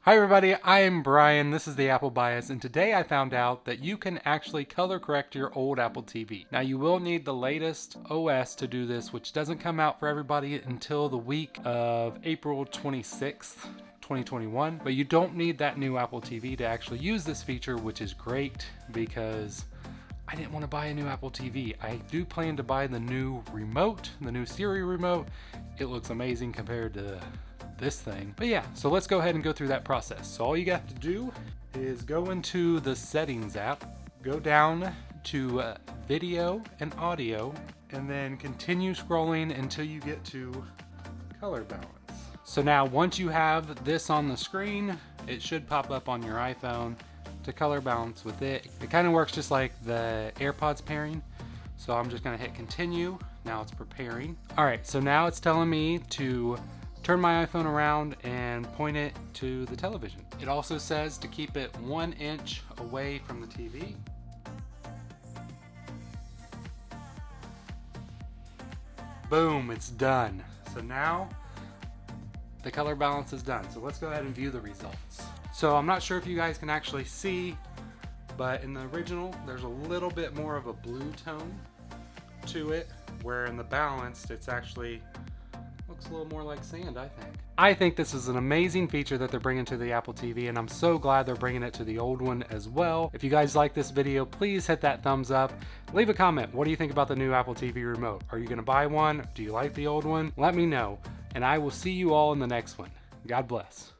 Hi everybody, I am Brian, this is the Apple Bias, and today I found out that you can actually color correct your old Apple TV. Now you will need the latest OS to do this, which doesn't come out for everybody until the week of April 26th. 2021, but you don't need that new Apple TV to actually use this feature, which is great because I didn't want to buy a new Apple TV. I do plan to buy the new remote, the new Siri remote. It looks amazing compared to this thing. But yeah, so let's go ahead and go through that process. So all you got to do is go into the settings app, go down to video and audio, and then continue scrolling until you get to color balance. So now once you have this on the screen, it should pop up on your iPhone to color balance with it. It kind of works just like the AirPods pairing. So I'm just gonna hit continue. Now it's preparing. All right, so now it's telling me to turn my iPhone around and point it to the television. It also says to keep it 1 inch away from the TV. Boom, it's done. So now the color balance is done. So let's go ahead and view the results. So I'm not sure if you guys can actually see, but in the original, there's a little bit more of a blue tone to it, where in the balanced, it's actually looks a little more like sand, I think. I think this is an amazing feature that they're bringing to the Apple TV, and I'm so glad they're bringing it to the old one as well. If you guys like this video, please hit that thumbs up. Leave a comment. What do you think about the new Apple TV remote? Are you gonna buy one? Do you like the old one? Let me know, and I will see you all in the next one. God bless.